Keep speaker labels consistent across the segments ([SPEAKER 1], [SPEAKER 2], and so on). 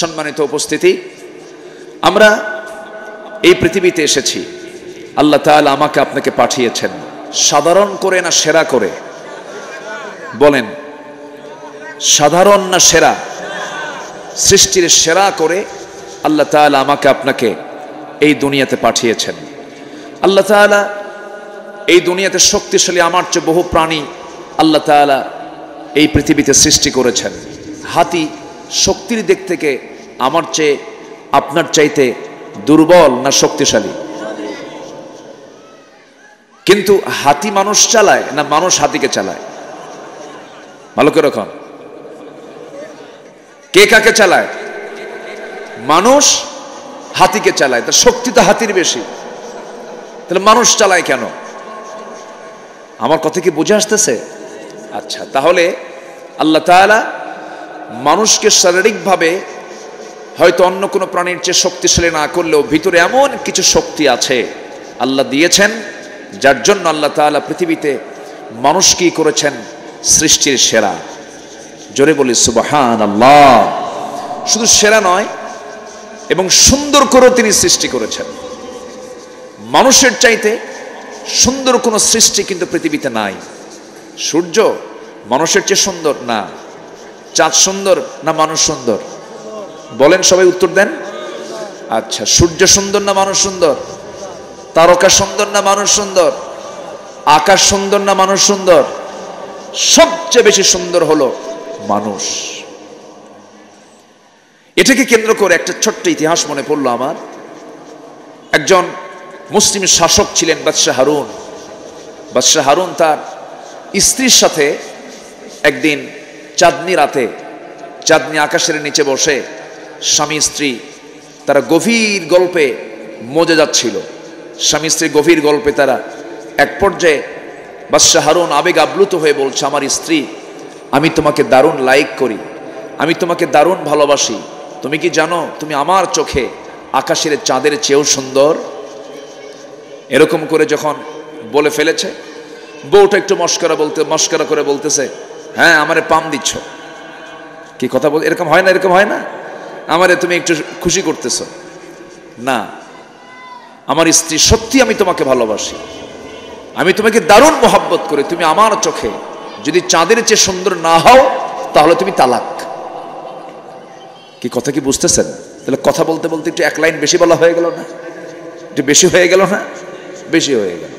[SPEAKER 1] সম্মানিত উপস্থিতি, আমরা এই পৃথিবীতে এসেছি, আল্লাহ তাআলা আমাকে আপনাকে পাঠিয়েছেন সাধারণ করে না সেরা করে? বলেন, সাধারণ না সেরা? সৃষ্টির সেরা করে আল্লাহ তাআলা আমাকে আপনাকে এই দুনিয়াতে পাঠিয়েছেন। আল্লাহ তাআলা এই দুনিয়াতে শক্তিশালী আমার চেয়ে বহু প্রাণী আল্লাহ তাআলা এই পৃথিবীতে সৃষ্টি করেছেন। হাতি শক্তির দিক থেকে আমার চেয়ে আপনার চাইতে দুর্বল না শক্তিশালী? কিন্তু হাতি মানুষ চালায় না মানুষ হাতিকে চালায়? ভালো করে রাখুন, কে কাকে চালায়? মানুষ হাতিকে চালায়। তার শক্তি তো হাতির বেশি, তাহলে মানুষ চালায় কেন? আমার কথা কি বুঝে আসতেছে? আচ্ছা, তাহলে আল্লাহ তাআলা মানুষকে শারীরিকভাবে হয়তো অন্য কোনো প্রাণীর চেয়ে শক্তিশালী না করলেও ভিতরে এমন কিছু শক্তি আছে আল্লাহ দিয়েছেন, যার জন্য আল্লাহ তাআলা পৃথিবীতে মানুষকেই করেছেন সৃষ্টির সেরা। জোরে বলি সুবহানাল্লাহ। শুধু সেরা নয়, এবং সুন্দর করেও তিনি সৃষ্টি করেছেন। মানুষের চাইতে সুন্দর কোনো সৃষ্টি কিন্তু পৃথিবীতে নাই। সূর্য মানুষের চেয়ে সুন্দর না? চাঁদ সুন্দর না মানুষ সুন্দর? বলেন, সবাই উত্তর দেন। আচ্ছা, সূর্য সুন্দর না মানুষ সুন্দর? তারকা সুন্দর না মানুষ সুন্দর? আকাশ সুন্দর না মানুষ সুন্দর? সবচেয়ে বেশি সুন্দর হলো মানুষ। এটাকে কেন্দ্র করে একটা ছোট্ট ইতিহাস মনে পড়লো আমার। একজন মুসলিম শাসক ছিলেন বাদশাহ হারুন। বাদশাহ হারুন তার স্ত্রীর সাথে একদিন চাঁদনি রাতে, চাঁদনি আকাশের নিচে বসে স্বামী স্ত্রী তারা গভীর গল্পে মজে যাচ্ছিল। স্বামী স্ত্রী গভীর গল্পে তারা এক পর্যায়ে বাদশাহ হারুন আবেগ আপ্লুত হয়ে বলছে, আমার স্ত্রী, আমি তোমাকে দারুণ লাইক করি, আমি তোমাকে দারুণ ভালোবাসি। তুমি কি জানো, তুমি আমার চোখে আকাশের চাঁদের চেয়েও সুন্দর? এরকম করে যখন বলে ফেলেছে, বউটা একটু মস্করা করে বলতেছে, হ্যাঁ, আমারে পাম দিচ্ছ। কি কথা বল, এরকম হয় না? এরকম হয় না? আমারে তুমি একটু খুশি করতেছ না? আমার স্ত্রী, সত্যি আমি তোমাকে ভালোবাসি, আমি তোমাকে দারুণ মহব্বত করি, তুমি আমার চোখে যদি চাঁদের চেয়ে সুন্দর না হও তাহলে তুমি তালাক। কি কথা কি বুঝতেছেন? তাহলে কথা বলতে বলতে একটু এক লাইন বেশি বলা হয়ে গেল না? একটু বেশি হয়ে গেল না? বেশি হয়ে গেল।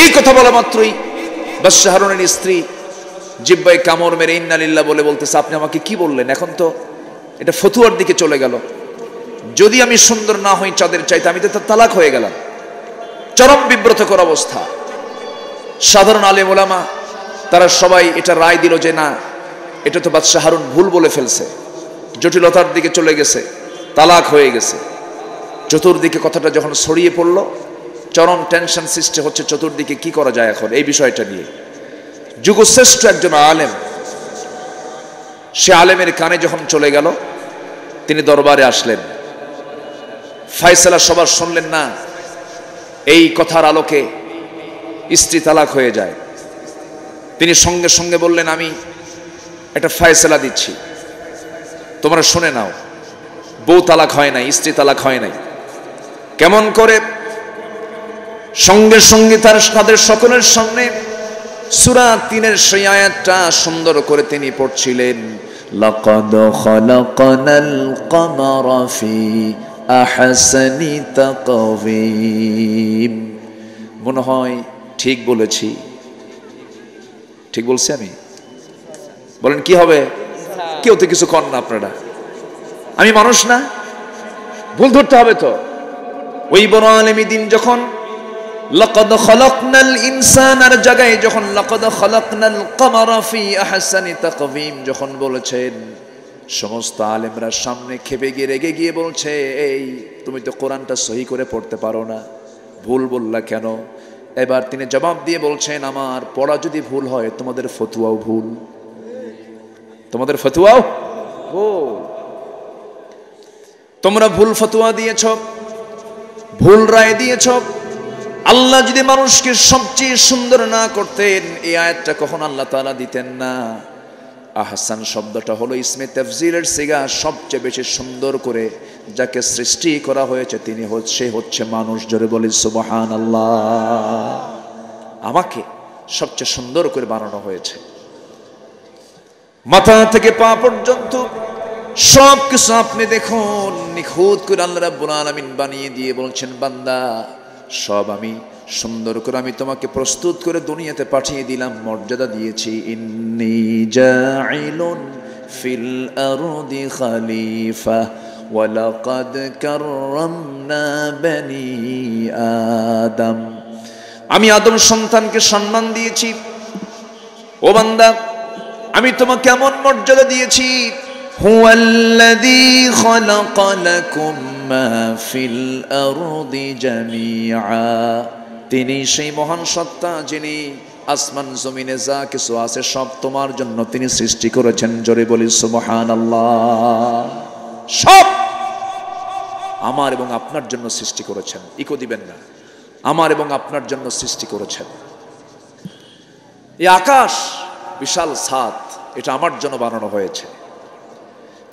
[SPEAKER 1] এই কথা বলা মাত্রই বাদশাহ হারুনের স্ত্রী জিহ্বায় কামড় মেরে ইন্না লিল্লাহ বলে বলতেছে, আপনি আমাকে কি বললেন? এখন তো এটা ফতুয়ার দিকে চলে গেল। যদি আমি সুন্দর না হই চাঁদের চাইতে, আমি তো তালাক হয়ে গেলাম। চরম বিব্রতকর অবস্থা। সাধারণ আলেম ওলামা তারা সবাই এটা রায় দিল যে না, এটা তো বাদশাহ হারুন ভুল বলে ফেলছে, জটিলতার দিকে চলে গেছে, তালাক হয়ে গেছে। চতুর্দিকে কথাটা যখন ছড়িয়ে পড়লো, চরম টেনশন সৃষ্টি হচ্ছে চতুর্দিকে, কি করা যায় এখন এই বিষয়টা নিয়ে। যুগশ্রেষ্ঠ একজন আলেম, সে আলেমের কানে যখন চলে গেল, তিনি দরবারে আসলেন, ফায়সালা সবার শুনলেন না। এই কথার আলোকে স্ত্রী তালাক হয়ে যায়। তিনি সঙ্গে সঙ্গে বললেন, আমি একটা ফায়সালা দিচ্ছি, তোমরা শুনে নাও। বউ তালাক হয় নাই, স্ত্রী তালাক হয় নাই। কেমন করে? সঙ্গে সঙ্গে তাদের সকলের সামনে সূরা ৩-এর সেই আয়াতটা সুন্দর করে তিনি পড়ছিলেন, লাকাদ খালাকনাল কমারা ফি আহসানি তাকওয়িম। মনে হয় ঠিক বলেছি? ঠিক বলছি আমি? বলেন কি হবে? কেউ তো কিছু কর না আপনারা। আমি মানুষ না? ভুল ধরতে হবে তো। ওই বড় আলেমী দিন যখন লাকাদ খালাকনাল ইনসানার জায়গায় যখন লাকাদ খালাকনাল কমারা ফি আহসানি তাকওয়িম যখন বলেছেন, সমস্ত আলেমরা সামনে খেপে গিয়ে রেগে গিয়ে বলছে, এই তুমি তো কোরআনটা সহি করে পড়তে পারো না, ভুল বললা কেন? এবার তিনি জবাব দিয়ে বলছেন, আমার পড়া যদি ভুল হয় তোমাদের ফতোয়াও ভুল, তোমাদের ফতোয়াও ভুল। তোমরা ভুল ফতোয়া দিয়েছ, ভুল রায় দিয়েছ। আল্লাহ যদি মানুষকে সবচেয়ে সুন্দর না করতেন, এই আয়াতটা কখন আল্লাহ তাআলা দিতেন না। আহসান শব্দটা হলো ইসমে তাফজিলের সিগা, সবচেয়ে বেশি সুন্দর করে যাকে সৃষ্টি করা হয়েছে তিনি হচ্ছে মানুষ। জোরে বলি সুবহানাল্লাহ। আমাকে সবচেয়ে সুন্দর করে বানানো হয়েছে, মাথা থেকে পা পর্যন্ত সব কিছু আপনি দেখুন নিখুঁত করে আল্লাহ রাব্বুল আলামিন বানিয়ে দিয়ে বলছেন, বান্দা সব আমি সুন্দর করে আমি তোমাকে প্রস্তুত করে দুনিয়াতে পাঠিয়ে দিলাম, মর্যাদা দিয়েছি। ইন্নী জাইলুন ফিল আরদি খলিফা ওয়া লাকাদ কাররামনা বনি আদম। আমি আদম সন্তানকে সম্মান দিয়েছি। ও বান্দা, আমি তোমাকে এমন মর্যাদা দিয়েছি, হুয়াল্লাযী খালাকা লাকুম মা ফিল আরদি জামিআ। তিনি সেই মহান সত্তা যিনি আসমান জমিনে যা কিছু আছে সব তোমার জন্য তিনি সৃষ্টি করেছেন। জোরে বলি সুবহানাল্লাহ। সব আমার এবং আপনার জন্য সৃষ্টি করেছেন। ইকো দিবেন না, আমার এবং আপনার জন্য সৃষ্টি করেছেন। এই আকাশ বিশাল ছাদ, এটা আমার জন্য বানানো হয়েছে।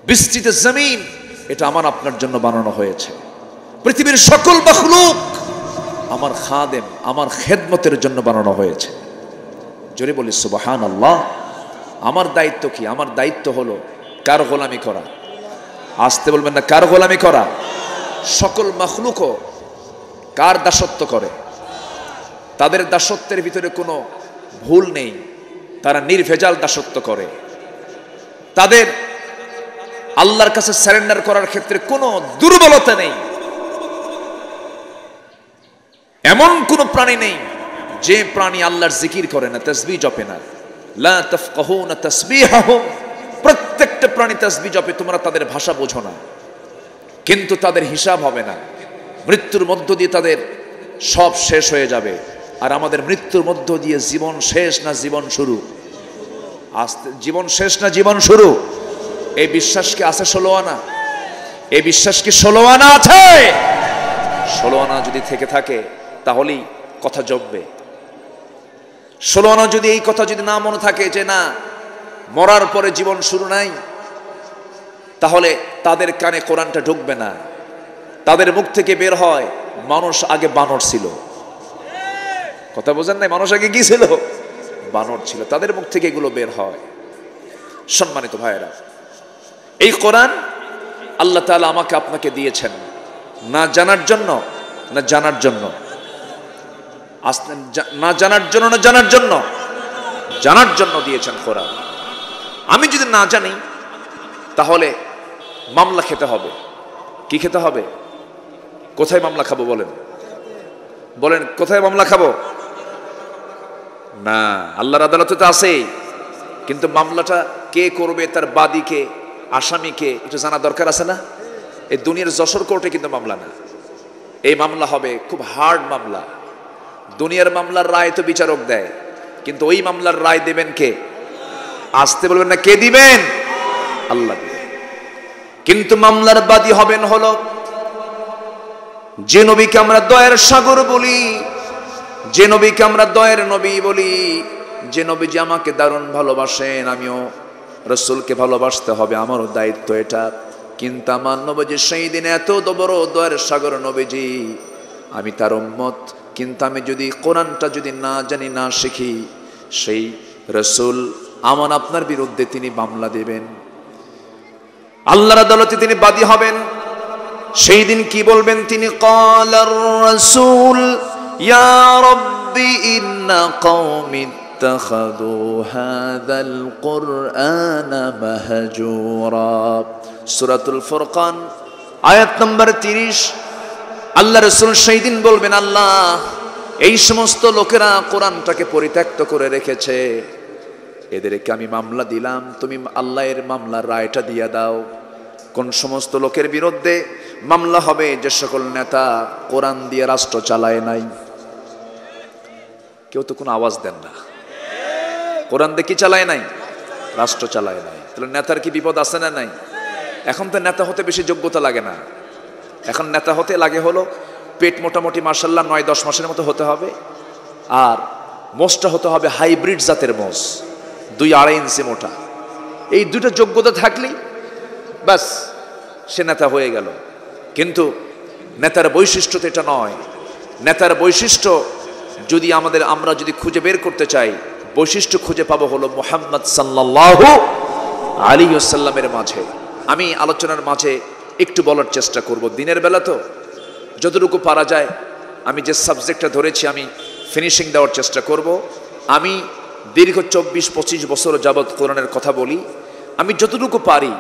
[SPEAKER 1] বিস্তৃত জমিন, এটা আমার আপনার জন্য বানানো হয়েছে। পৃথিবীর সকল মাখলুক আমার খাদেম, আমার খেদমতের জন্য বানানো হয়েছে। জোরে বলি সুবহানাল্লাহ। আমার দায়িত্ব কি? আমার দায়িত্ব হলো কার গোলামি করা। আসতে বলবেন না, কার গোলামি করা? সকল মাখলুকও কার দাসত্ব করে? তাদের দাসত্বের ভিতরে কোনো ভুল নেই, তারা নির্ভেজাল দাসত্ব করে। তাদের আল্লাহর কাছে সারেন্ডার করার ক্ষেত্রে কোনো দুর্বলতা নেই। এমন কোন প্রাণী নেই যে প্রাণী আল্লাহর জিকির করে না, তাসবিহ জপে না। লা তাফকাহুনা তাসবিহাহুম। প্রত্যেকটা প্রাণী তাসবিহ জপে, তোমরা তাদের ভাষা বোঝো না, কিন্তু তাদের হিসাব হবে না। মৃত্যুর মধ্য দিয়ে তাদের সব শেষ হয়ে যাবে। আর আমাদের মৃত্যুর মধ্য দিয়ে জীবন শেষ না জীবন শুরু? জীবন শেষ না জীবন শুরু? এই বিশ্বাস কি আছে 16 আনা? এই বিশ্বাস কি 16 আনা আছে? 16 আনা যদি থেকে থাকে তাহলেই কথা জমবে। 16 আনা যদি এই কথা যদি না মনে থাকে যে না মরার পরে জীবন শুরু নাই, তাহলে তাদের কানে কোরআনটা ঢুকবে না। তাদের মুখ থেকে বের হয় মানুষ আগে বানর ছিল। কথা বোঝেন নাই? মানুষ আগে কি ছিল? বানর ছিল। তাদের মুখ থেকে এগুলো বের হয়। সম্মানিত ভাইয়েরা, এই কোরআন আল্লাহ তাআলা আমাকে আপনাকে দিয়েছেন না জানার জন্য না জানার জন্য? না জানার জন্য না জানার জন্য? জানার জন্য দিয়েছেন কোরআন। আমি যদি না জানি তাহলে মামলা খেতে হবে। কি খেতে হবে? কোথায় মামলা খাবো বলেন? বলেন কোথায় মামলা খাবো? না, আল্লাহর আদালতে তো আছেই, কিন্তু মামলাটা কে করবে, তার বাদীকে, আসামিকে একটু জানা দরকার আছে না? এই দুনিয়ার যশোর কোর্টে কিন্তু মামলা না। এই মামলা হবে খুব হার্ড মামলা। দুনিয়ার মামলার রায় তো বিচারক দেয়, কিন্তু ওই মামলার রায় দেবেন কে? আসতে বলবেন না, কে দিবেন? আল্লাহ দিবেন। কিন্তু মামলার বাদী হবেন হলো যে নবীকে আমরা দয়ার সাগর বলি, যে নবীকে আমরা দয়ার নবী বলি, যে নবীজি আমাকে দারুণ ভালোবাসেন, আমিও রাসূলকে ভালোবাসতে হবে, আমারও দায়িত্ব এটা। কিন্তু আমার নবীজি সেই দিনে এত বড় দয়ার সাগর নবীজি, আমি তার উম্মত, কিন্তু আমি যদি কোরআনটা যদি না জানি না শিখি, সেই রাসূল আমার আপনার বিরুদ্ধে তিনি মামলা দেবেন, আল্লাহর আদালতে তিনি বাদী হবেন। সেই দিন কি বলবেন তিনি? ক্বালার রাসূল ইয়া রাব্বি ইন্না কওমি ইত্তাখাযু হাযাল কুরআনা মাহজুরা। সূরাতুল ফুরকান আয়াত নম্বর 30। আল্লাহ রাসূল সেই দিন বলবেন, আল্লাহ এই সমস্ত লোকেরা কোরআনটাকে পরিত্যক্ত করে রেখেছে, এদেরকে আমি মামলা দিলাম, তুমি আল্লাহ এর মামলার রায়টা দিয়ে দাও। কোন সমস্ত লোকের বিরুদ্ধে মামলা হবে? যে সকল নেতা কোরআন দিয়ে রাষ্ট্র চালায় নাই। কেউ তো কোনো আওয়াজ দেন না। কোরআন দিয়ে কি চালায় নাই? রাষ্ট্র চালায় নাই। তাহলে নেতার কি বিপদ আছে না নাই? এখন তো নেতা হতে বেশি যোগ্যতা লাগে না, এখন নেতা হতে লাগে হলো পেট মোটামুটি মাশাআল্লাহ 9-10 মাসের মতো হতে হবে, আর মোষটা হতে হবে হাইব্রিড জাতের মোষ, 2-2.5 ইঞ্চি মোটা, এই দুটো যোগ্যতা থাকলেই বাস সে নেতা হয়ে গেল। কিন্তু নেতার বৈশিষ্ট্য তো এটা নয়। নেতার বৈশিষ্ট্য যদি আমরা যদি খুঁজে বের করতে চাই, বৈশিষ্ট্য খুঁজে পাবো হলো মুহাম্মদ সাল্লাল্লাহু আলাইহি ওয়াসাল্লামের মাঝে। আমি আলোচনার মাঝে একটু বলার চেষ্টা করব, দিনের বেলা তো যতটুকু পারা যায় আমি যে সাবজেক্টটা ধরেছি আমি ফিনিশিং দেওয়ার চেষ্টা করব। আমি দীর্ঘ 24-25 বছর যাবৎ কোরআনের কথা বলি। আমি যতটুকু পারি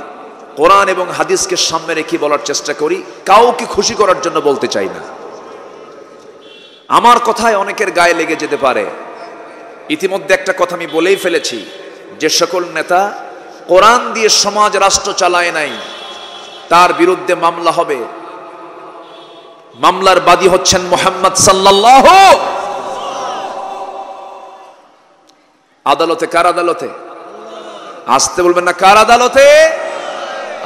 [SPEAKER 1] কোরআন এবং হাদিসকে সামনে রেখে বলার চেষ্টা করি, কাউকে খুশি করার জন্য বলতে চাই না। আমার কথায় অনেকের গায়ে লেগে যেতে পারে। ইতিমধ্যে একটা কথা আমি বলেই ফেলেছি, যে সকল নেতা কোরআন দিয়ে সমাজ রাষ্ট্র চালায় নাই তার বিরুদ্ধে মামলা হবে। মামলার বাদী হচ্ছেন মুহাম্মদ সাল্লাল্লাহু। আদালতে, কার আদালতে? আসতে বলবেন না, কার আদালতে?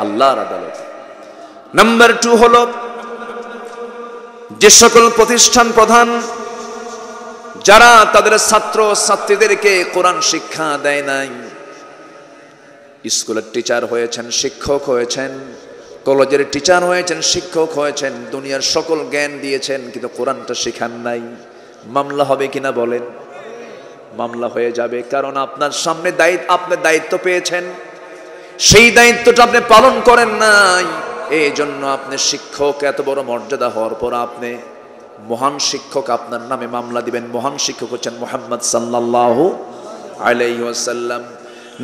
[SPEAKER 1] আল্লাহর আদালতে। নাম্বার 2 হলো যে সকল প্রতিষ্ঠান প্রধান যারা তাদের ছাত্র ছাত্রীদেরকে কোরআন শিক্ষা দেয় নাই, স্কুলের টিচার হয়েছেন, শিক্ষক হয়েছেন, কলেজের টিচার হয়েছেন, শিক্ষক হয়েছেন, দুনিয়ার সকল জ্ঞান দিয়েছেন, কিন্তু কোরআনটা শেখান নাই, মামলা হবে কিনা বলেন? মামলা হয়ে যাবে। কারণ আপনার সামনে আপনি দায়িত্ব পেয়েছেন, সেই দায়িত্বটা আপনি পালন করেন নাই। এই জন্য আপনি শিক্ষক, এত বড় মর্যাদা হওয়ার পর আপনি মহান শিক্ষক, আপনার নামে মামলা দিবেন। মহান শিক্ষক হচ্ছেন মুহাম্মদ সাল্লাল্লাহু আলাইহি ওয়াসাল্লাম।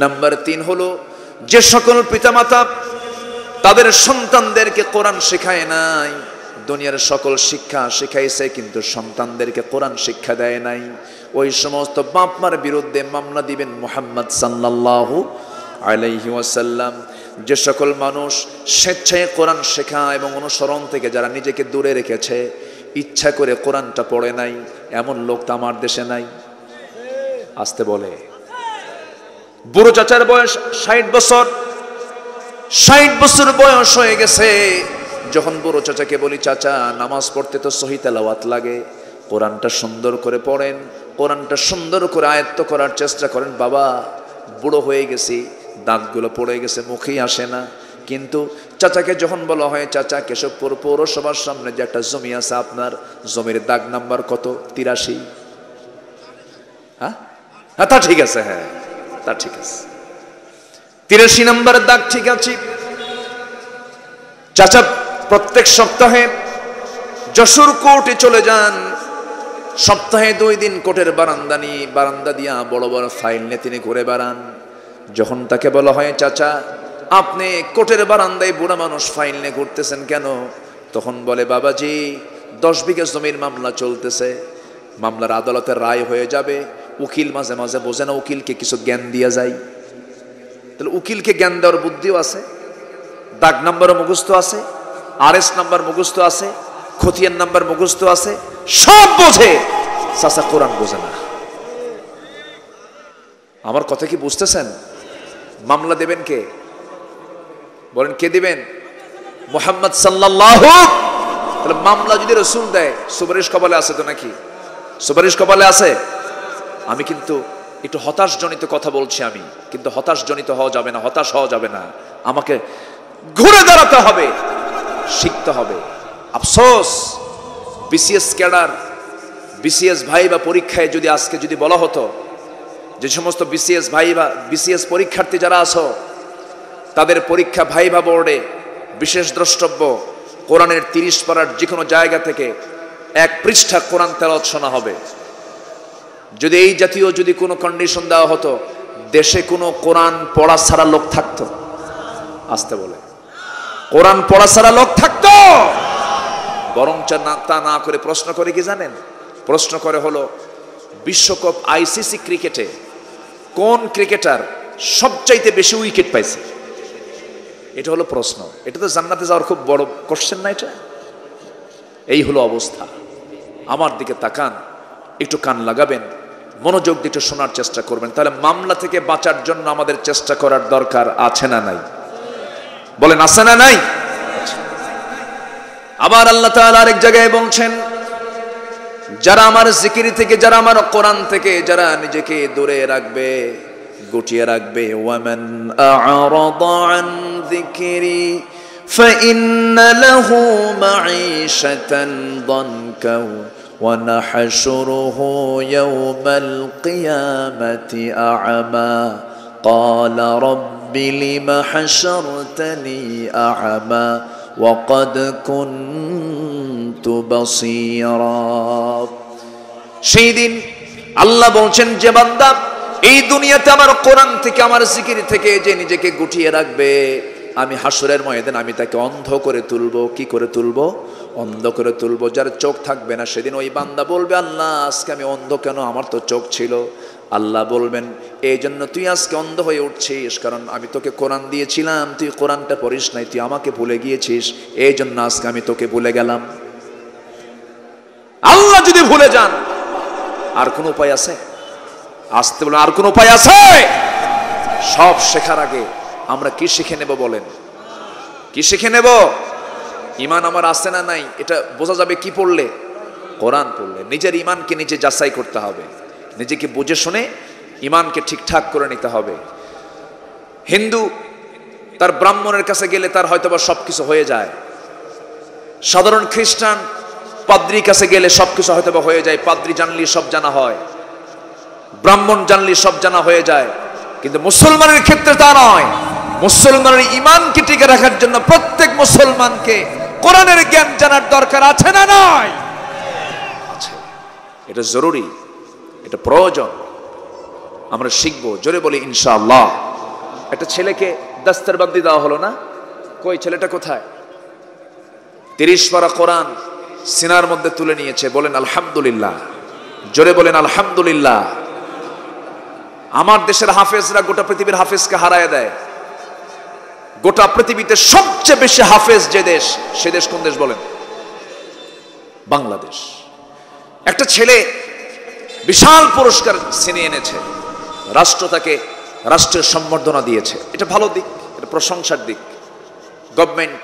[SPEAKER 1] নাম্বার 3 হলো যে সকল পিতামাতা তাদের সন্তানদেরকে কোরআন শেখায় নাই, দুনিয়ার সকল শিক্ষা শিখাইছে কিন্তু সন্তানদেরকে কোরআন শিক্ষা দেয় নাই, ওই সমস্ত বাপ মার বিরুদ্ধে মামলা দিবেন মুহাম্মদ সাল্লাল্লাহু আলাইহি ওয়াসাল্লাম। যে সকল মানুষ স্বেচ্ছায় কোরআন শেখা এবং অনুসরণ থেকে যারা নিজেকে দূরে রেখেছে, ইচ্ছা করে কোরআনটা পড়ে নাই, এমন লোক তো আমার দেশে নাই। আসতে বলে বুড়ো চাচার বয়স 60 বছর, 60 বছর বয়স হয়ে গেছে। যখন বুড়ো চাচাকে বলি, চাচা নামাজ পড়তে তো সহি তেলাওয়াত লাগে, কোরআনটা সুন্দর করে পড়েন, কোরআনটা সুন্দর করে আয়ত্ত করার চেষ্টা করেন। বাবা বুড়ো হয়ে গেছি, দাঁতগুলো পড়ে গেছে, মুখেই আসে না। কিন্তু চাচাকে যখন বলা হয়, চাচা কেশবপুর পৌরসভার সামনে যে একটা জমি আছে, আপনার জমির দাগ নাম্বার কত? 83। হ্যাঁ, তা ঠিক আছে, হ্যাঁ তা ঠিক আছে, 83 নম্বর দাগ ঠিক আছে। চাচা প্রত্যেক সপ্তাহে যশোর কোর্টে চলে যান, সপ্তাহে 2 দিন কোর্টের বারান্দা দিয়া বড় বড় ফাইল নিয়ে তিনি ঘুরে বেড়ান। যখন তাকে বলা হয়, চাচা আপনি কোর্টের বারান্দায় বুড়া মানুষ ফাইল নিয়ে ঘুরতেছেন কেন? তখন বলে, বাবাজি 10 বিঘা জমির মামলা চলতেছে, মামলার আদালতের রায় হয়ে যাবে, উকিল মাঝে মাঝে বোঝে না, উকিলকে কিছু জ্ঞান দিয়া যায়। তাহলে উকিলকে জ্ঞান দেওয়ার বুদ্ধিও আছে, দাগ নাম্বারও মুখস্থ আছে, RS নাম্বার মুখস্থ আছে, খতিয়ান নাম্বার মুখস্থ আছে, সব বোঝে, চাচা কোরআন বোঝে না। আমার কথা কি বুঝতেছেন? মামলা দেবেন কে? বলেন কে দিবেন? মুহাম্মদ সাল্লাল্লাহু। তাহলে মামলা যদি রাসূল দেয়, সুপারিশ কপালে আছে তো নাকি? সুপারিশ কপালে আছে। আমি কিন্তু একটু হতাশজনিত কথা বলছি, আমি কিন্তু হতাশজনিত হওয়া যাবে না, হতাশ হওয়া যাবে না, আমাকে ঘুরে দাঁড়াতে হবে, শিখতে হবে। আফসোস বিসিএস ক্যাডার, বিসিএস ভাই বা পরীক্ষায় যদি আজকে যদি বলা হতো যে সমস্ত বিসিএস ভাই বা বিসিএস পরীক্ষার্থী যারা আছো, তাদের পরীক্ষা ভাইভা বোর্ডে বিশেষ দ্রষ্টব্য কোরআনের 30 পারার যে কোনো জায়গা থেকে 1 পৃষ্ঠা কোরআন তেলাওয়াত শোনা হবে। যদি এই জাতীয় যদি কোনো কন্ডিশন দেওয়া হতো, দেশে কোনো কোরআন পড়া ছাড়া লোক থাকতো? আসতে বলে, কোরআন পড়া ছাড়া লোক থাকতো? বরং তা না করে প্রশ্ন করে কি জানেন? প্রশ্ন করে হলো বিশ্বকাপ ICC ক্রিকেটে কোন ক্রিকেটার সবচাইতে বেশি উইকেট পাইছে, এটা হলো প্রশ্ন। এটা তো জান্নাতে যাওয়ার খুব বড় কোশ্চেন না এটা? এই হলো অবস্থা। আমার দিকে তাকান, একটু কান লাগাবেন, মনোযোগ দিয়ে একটু শোনার চেষ্টা করবেন, তাহলে মামলা থেকে বাঁচার জন্য আমাদের চেষ্টা করার দরকার আছে না নাই? বলেন আছে না নাই? আবার আল্লাহ তাআলা আরেক জায়গায় বলছেন, যারা আমার জিকির থেকে, যারা আমার কোরআন থেকে যারা নিজেকে দূরে রাখবে, গুটিয়ে রাখবে। ওয়ামান আ'রাদা আন যিকরি ফাইন্না লাহু মাঈশাতান দানকা ওয়া নাহশুরুহু ইয়াওমাল কিয়ামাতি আ'মা ক্বালা রাব্বি লিমা হাশারতানি আ'মা ওয়া ক্বাদ কুনতু বাসীরা। সেই দিন আল্লাহ বলছেন, যে বান্দা এই দুনিয়াতে আমার কোরআন থেকে, আমার জিকির থেকে যে নিজেকে গুটিয়ে রাখবে, আমি হাসরের ময়দানে আমি তাকে অন্ধ করে তুলবো। কি করে তুলবো? অন্ধ করে তুলবো। যার চোখ থাকবে না সেদিন ওই বান্দা বলবে, আল্লাহ আজকে আমি অন্ধ কেন? আমার তো চোখ ছিল। আল্লাহ বলবেন, এই জন্য তুই আজকে অন্ধ হয়ে উঠছিস, কারণ আমি তোকে কোরআন দিয়েছিলাম, তুই কোরআনটা পড়িস নাই, তুই আমাকে ভুলে গিয়েছিস, এই জন্য আজকে আমি তোকে ভুলে গেলাম। আল্লাহ যদি ভুলে যান, আর কোন উপায় আছে? আসতে বলেন, আর কোন উপায় আছে? সব শেখার আগে আমরা কি শিখে নেব বলেন? কি শিখে নেব? ঈমান আমার আছে না নাই এটা বোঝা যাবে কি পড়লে? কোরআন পড়লে। নিজের ঈমানকে নিজে যাচাই করতে হবে, নিজেকে বুঝে শুনে ঈমানকে ঠিকঠাক করে নিতে হবে। হিন্দু তার ব্রাহ্মণের কাছে গেলে তার হয়তোবা সবকিছু হয়ে যায়। সাধারণ খ্রিস্টান পাদ্রীর কাছে গেলে সবকিছু হয়তোবা হয়ে যায়। পাদ্রী জানলে সব জানা হয়, ব্রাহ্মণ জানলে সব জানা হয়ে যায়। কিন্তু মুসলমানের ক্ষেত্রে তা নয়। মুসলমানের ঈমানকে টিকে রাখার জন্য প্রত্যেক মুসলমানকে কোরআনের জ্ঞান জানার দরকার আছে না নাই? আছে। এটা জরুরি, এটা প্রয়োজন, আমরা শিখবো। জোরে বলি ইনশাআল্লাহ। একটা ছেলেকে দাস্তারবন্দি দেওয়া হলো না? কই ছেলেটা কোথায়? 30 পারা কোরআন সিনার মধ্যে তুলে নিয়েছে। বলেন আলহামদুলিল্লাহ। জোরে বলেন আলহামদুলিল্লাহ। আমার দেশের হাফেজরা গোটা পৃথিবীর হাফেজকে হারায় দেয়। গোটা পৃথিবীতে সবচেয়ে বেশি হাফেজ যে দেশ, সে দেশ কোন দেশ বলেন? বাংলাদেশ। একটা ছেলে বিশাল পুরস্কার ছিনিয়ে এনেছে, রাষ্ট্র তাকে রাষ্ট্রের সম্বর্ধনা দিয়েছে। এটা ভালো দিক, এটা প্রশংসার দিক। গভর্নমেন্ট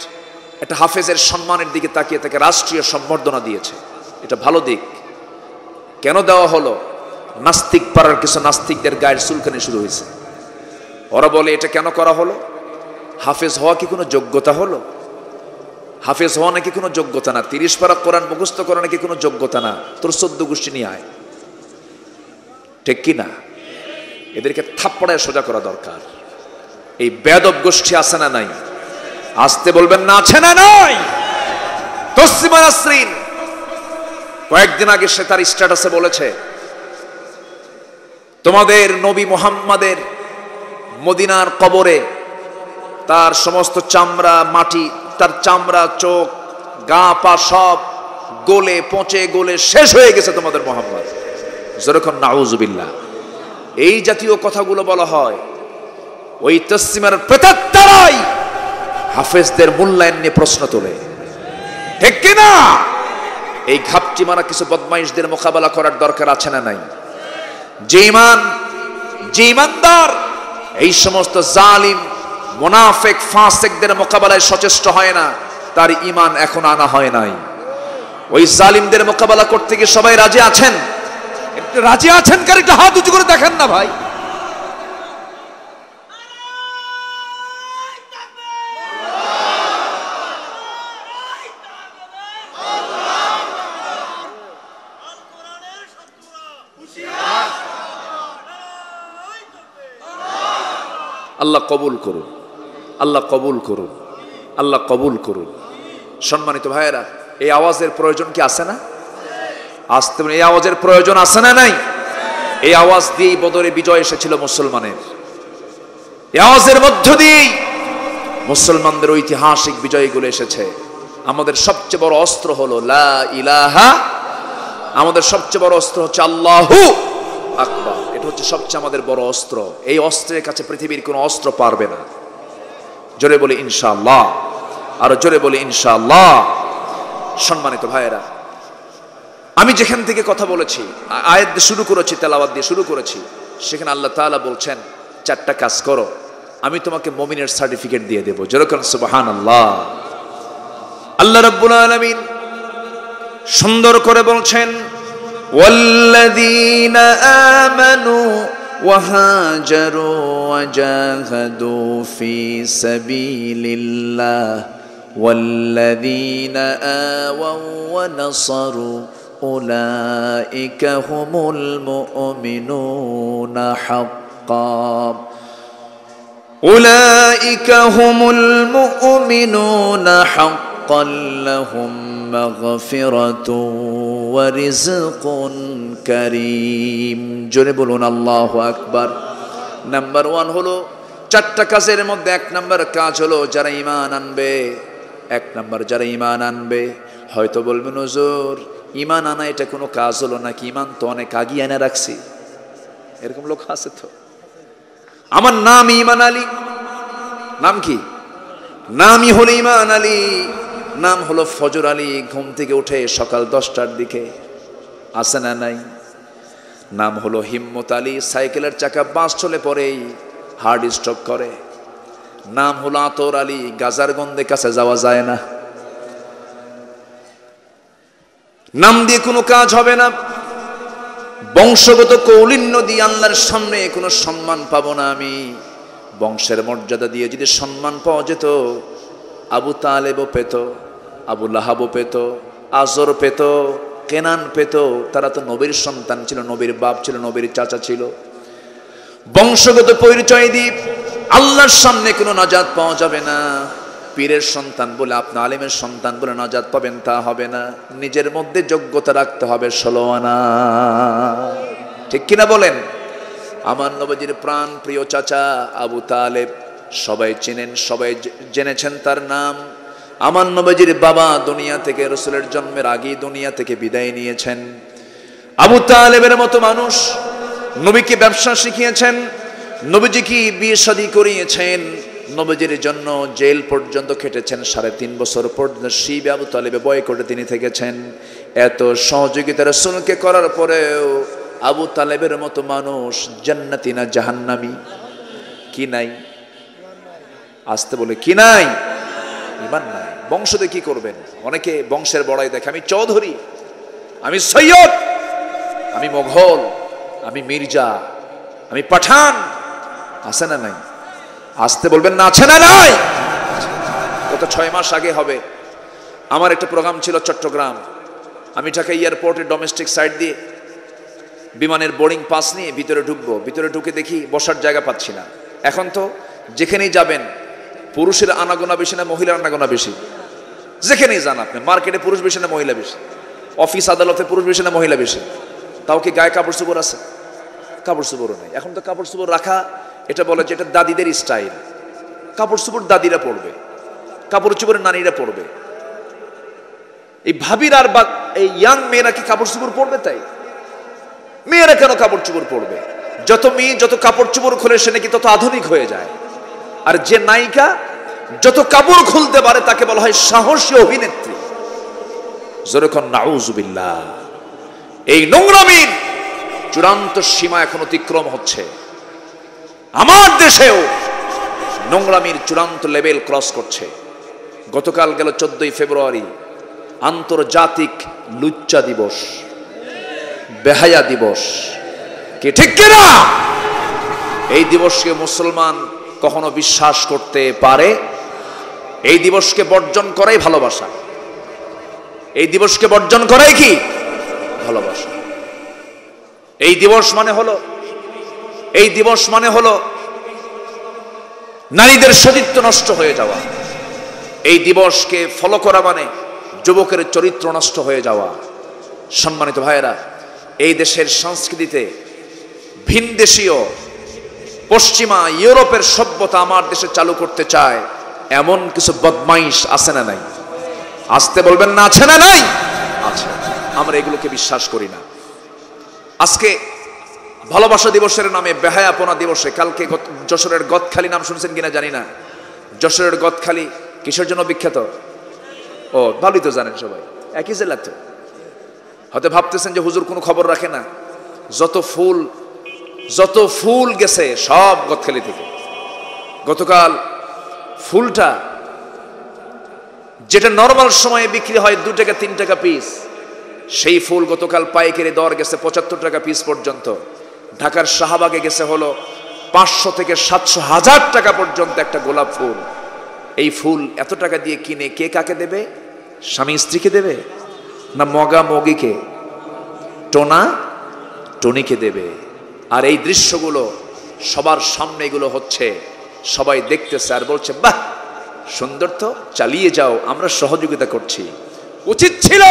[SPEAKER 1] একটা হাফেজের সম্মানের দিকে তাকিয়ে তাকে রাষ্ট্রীয় সম্বর্ধনা দিয়েছে, এটা ভালো দিক। কেন দেওয়া হলো? নাস্তিক পাড়ার কিছু নাস্তিকদের গায়ের চুলকানি শুরু হয়েছে। ওরা বলে এটা কেন করা হলো? হাফেজ হওয়া কি কোনো যোগ্যতা হলো? হাফেজ হওয়া নাকি কোনো যোগ্যতা না। 30 পারা কোরআন মুখস্থ করা নাকি কোনো যোগ্যতা না। তোর 14 গোষ্ঠী নিয়ে আয়, ঠিক কি না? এদেরকে থাপ্পড়ায় সোজা করা দরকার। এই বেয়াদব গোষ্ঠী আছে না নাই? আসতে বলবেন না, আছে না নাই? তসলিমা নাসরিন কয়েকদিন আগে সে তার স্ট্যাটাসে বলেছে, তোমাদের নবী মুহাম্মাদের মদিনার কবরে তার সমস্ত চামড়া মাটি, তার চামড়া, চোখ, গা পা সব গলে পচে গলে শেষ হয়ে গেছে তোমাদের মুহাম্মদ। যেরকম নাউজুবিল্লাহ। এই জাতীয় কথাগুলো বলা হয়, ওই তসলিমার প্রেতাত্মারাই হাফেজদের মূল্যায়ন নিয়ে প্রশ্ন তোলে, ঠিক কিনা? এই ঘাপটি মারা কিছু বদমাইশদের মোকাবেলা করার দরকার আছে না নাই? যে ইমানদার এই সমস্ত জালিম মুনাফিক ফাসিকদের মোকাবেলায় সচেষ্ট হয় না, তার ঈমান এখন আনা হয় নাই। ওই জালিমদের মোকাবেলা করতে গিয়ে সবাই রাজি আছেন? রাজি আছেন কার একটা হাত উঁচু করে দেখেন না ভাই। আল্লাহ কবুল করুন, আল্লাহ কবুল করুন, আল্লাহ কবুল করুন। সম্মানিত ভাইয়েরা, এই আওয়াজের প্রয়োজন কি আছে না? আসতে এই আওয়াজের প্রয়োজন আছে না নাই? এই আওয়াজ দিয়েই বদরে বিজয় এসেছিল মুসলমানের। এই আওয়াজের মধ্য দিয়েই মুসলমানদের ঐতিহাসিক বিজয়গুলো এসেছে। আমাদের সবচেয়ে বড় অস্ত্র হলো লা ইলাহা, আমাদের সবচেয়ে বড় অস্ত্র হচ্ছে আল্লাহু আকবার। এটা হচ্ছে সবচেয়ে আমাদের বড় অস্ত্র। এই অস্ত্রের কাছে পৃথিবীর কোনো অস্ত্র পারবে না। জোরে বলি ইনশাআল্লাহ, আরো জোরে বলি ইনশাআল্লাহ। সম্মানিত ভাইয়েরা, আমি যেখান থেকে কথা বলেছি, আয়াত দিয়ে শুরু করেছি, তেলাওয়াত দিয়ে শুরু করেছি, সেখানে আল্লাহ তাআলা বলছেন 4টা কাজ করো, আমি তোমাকে মুমিনের সার্টিফিকেট দিয়ে দেব। যেরকম সুবহানাল্লাহ। আল্লাহ রাব্বুল আলামিন সুন্দর করে বলছেন, ওয়াল্লাযীনা আমানু وهاجروا وجاهدوا في سبيل الله والذين آووا ونصروا أولئك هم المؤمنون حقا أولئك هم المؤمنون حقا لهم مغفرة ورزق كريم জোরে বলুন আল্লাহু আকবার। নাম্বার 1 হলো চারটা কাজের মধ্যে এক নাম্বার কাজ হলো যারা ঈমান আনবে, এক নাম্বার যারা ঈমান আনবে। হয়তো বলবেন হুজুর ঈমান আনা এটা কোনো কাজ হলো নাকি? ঈমান তো অনেক আগে এনে রাখছি। এরকম লোক আছে তো। আমার নাম ঈমান আলী, নাম কি? নামই হলো ঈমান আলী, নাম হলো ফজর আলী। ঘুম থেকে উঠে সকাল 10টার দিকে, আছে না নাই? নাম হলো হিম্মত আলী, সাইকেলের চাকা বাস চলে পড়েই হার্ট স্ট্রোক করে। নাম হলো আতর আলী, গাজার গন্ধে কাছে যাওয়া যায় না। নাম দিয়ে কোনো কাজ হবে না। বংশগত কৌলিন্য দিয়ে আল্লাহর সামনে কোনো সম্মান পাবো না আমি। বংশের মর্যাদা দিয়ে যদি সম্মান পাওয়া যেত, আবু তালেবও পেত, আবু লাহাবও পেত, আজর পেত, কেনান পেত। তারা তো নবীর সন্তান ছিল, নবীর বাপ ছিল, নবীর চাচা ছিল। বংশগত পরিচয় দিয়ে আল্লাহর সামনে কোনো নাজাত পাওয়া যাবে না। পীরের সন্তান বলে, আপনি আলেমের সন্তান বলে নাজাত পাবেন তা হবে না। নিজের মধ্যে যোগ্যতা রাখতে হবে 16 আনা। ঠিক কিনা বলেন? আমার নবীজির প্রাণ প্রিয় চাচা আবু তালেব, সবাই চেনেন, সবাই জেনেছেন তার নাম। আমার নবীজির বাবা দুনিয়া থেকে, রাসূলের জন্মের আগেই দুনিয়া থেকে বিদায় নিয়েছেন। আবু তালেবের মতো মানুষ নবীকে ব্যবসা শিখিয়েছেন, নবীজিকে বিয়ে শাদী করিয়েছেন, নবীজির জন্য জেল পর্যন্ত খেটেছেন। 3.5 বছর পর্যন্ত শিবে আবু তালেবে বয়কটে তিনি থেকেছেন। এত সহযোগিতা রাসূলকে করার পরেও আবু তালেবের মতো মানুষ জান্নাতি না জাহান্নামী? কি নাই? আসতে বলে কি নাই? ঈমান নাই। বংশ দিয়ে কি করবেন? অনেকে বংশের বড়াই দেখে, আমি চৌধুরী, আমি সৈয়দ, আমি মোঘল, আমি মির্জা, আমি পাঠান। আছে না নাই? আসতে বলবেন না আছে না নাই? গত 6 মাস আগে হবে আমার একটা প্রোগ্রাম ছিল চট্টগ্রাম। আমি ঢাকা এয়ারপোর্টের ডোমেস্টিক সাইড দিয়ে বিমানের বোর্ডিং পাস নিয়ে ভিতরে ঢুকবো। ভিতরে ঢুকে দেখি বসার জায়গা পাচ্ছি না। এখন তো যেখানেই যাবেন পুরুষের আনাগোনা বেশি না মহিলার আনাগোনা বেশি? যেখানেই যান আপনি, মার্কেটে পুরুষ বেশি না মহিলা বেশি? অফিস আদালতে পুরুষ বেশি না মহিলা বেশি? তাও কি গায়ে কাপড় চোপড় আছে? কাপড় চোপড়ও নাই। এখন তো কাপড় চোপড় রাখা এটা বলে যে এটা দাদিদের স্টাইল। কাপড় চোপড় দাদিরা পরবে, কাপড় চোপড় নারীরা পরবে। এই ভাবির আর বা এই ইয়াং মেয়েরা কি কাপড় চোপড় পরবে? তাই মেয়েরা কেন কাপড় চোপড় পরবে? যত মেয়ে যত কাপড় চোপড় খুলে সে নাকি তত আধুনিক হয়ে যায়। আর যে নায়িকা যত কাপড় খুলতে পারে তাকে বলা হয় সাহসী অভিনেত্রী। যেরকম নাউজুবিল্লাহ। এই নোংরামির চূড়ান্ত সীমা এখন অতিক্রম হচ্ছে। আমার দেশেও নোংরামির চূড়ান্ত লেভেল ক্রস করছে। গতকাল গেল 14 ফেব্রুয়ারি আন্তর্জাতিক লুচ্চা দিবস, বেহায়া দিবস। কি ঠিক কিনা? এই দিবসকে মুসলমান কখনো বিশ্বাস করতে পারে? এই দিবসকে বর্জন করাই ভালোবাসা। এই দিবসকে বর্জন করাই কি ভালোবাসা। এই দিবস মানে হলো নারীদের সতীত্ব নষ্ট হয়ে যাওয়া। এই দিবসকে ফলো করা মানে যুবকের চরিত্র নষ্ট হয়ে যাওয়া। সম্মানিত ভাইয়েরা, এই দেশের সংস্কৃতিতে ভিনদেশীয় পশ্চিমা ইউরোপের সভ্যতা আমার দেশে চালু করতে চায় এমন কিছু বদমাইশ আছে না নাই? আসতে বলবেন না আছে না নাই? আছে। আমরা এগুলোকে বিশ্বাস করি না। আজকে ভালোবাসা দিবসের নামে বেহায়াপনা দিবসে, কালকে যশোরের গদখালি নাম শুনছেন কিনা জানি না। যশোরের গদখালি কিসের জন্য বিখ্যাত? ও ভালোই তো জানেন সবাই, একই জেলা তো। হয়তো ভাবতেছেন যে হুজুর কোনো খবর রাখে না। যত ফুল গেছে সব গদখালি থেকে। গতকাল ফুলটা যেটা নরমাল সময়ে বিক্রি হয় 2 টাকা 3 টাকা পিস, সেই ফুল গতকাল পাইকারি দর গেছে 75 টাকা পিস পর্যন্ত। ঢাকার শাহবাগে গেছে হলো 500 থেকে 700 হাজার টাকা পর্যন্ত একটা গোলাপ ফুল। এই ফুল এত টাকা দিয়ে কিনে কে কাকে দেবে? স্বামী স্ত্রীকে দেবে না মগা মগিকে, টোনা টনিকে দেবে? আর এই দৃশ্যগুলো সবার সামনে এগুলো হচ্ছে, সবাই দেখতেছে আর বলছে বাহ সুন্দর তো, চালিয়ে যাও, আমরা সহযোগিতা করছি। উচিত ছিল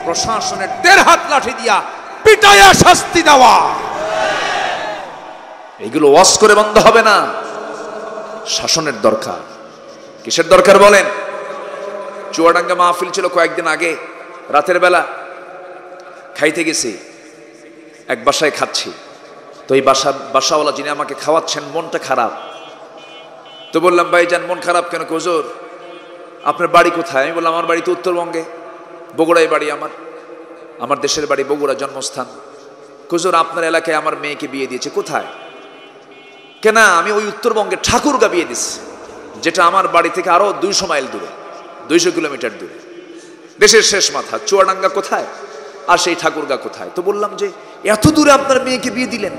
[SPEAKER 1] প্রশাসনের 1.5 হাত লাঠি দিয়া পিটাইয়া শাস্তি দেওয়া। এগুলো ওয়াজ করে বন্ধ হবে না, শাসনের দরকার। কিসের দরকার বলেন? চুয়াডাঙ্গা মাহফিল ছিল কয়েকদিন আগে, রাতের বেলা খাইতে গেছি, এক বাসায় খাচ্ছি। তো এই বাসাওয়ালা যিনি আমাকে খাওয়াচ্ছেন মনটা খারাপ। তো বললাম ভাইজান মন খারাপ কেন? হুজুর আপনার বাড়ি কোথায়? আমি বললাম আমার বাড়ি তো উত্তরবঙ্গে, বগুড়ায় বাড়ি আমার দেশের বাড়ি বগুড়া, জন্মস্থান। হুজুর আপনার এলাকায় আমার মেয়েকে বিয়ে দিয়েছে। কোথায়? কেন? আমি ওই উত্তরবঙ্গে ঠাকুরগা বিয়ে দিচ্ছি, যেটা আমার বাড়ি থেকে আরো 200 মাইল দূরে, 200 কিলোমিটার দূরে, দেশের শেষ মাথা। চুয়াডাঙ্গা কোথায় আর সেই ঠাকুরগা কোথায়? তো বললাম যে এত দূরে আপনার মেয়েকে বিয়ে দিলেন,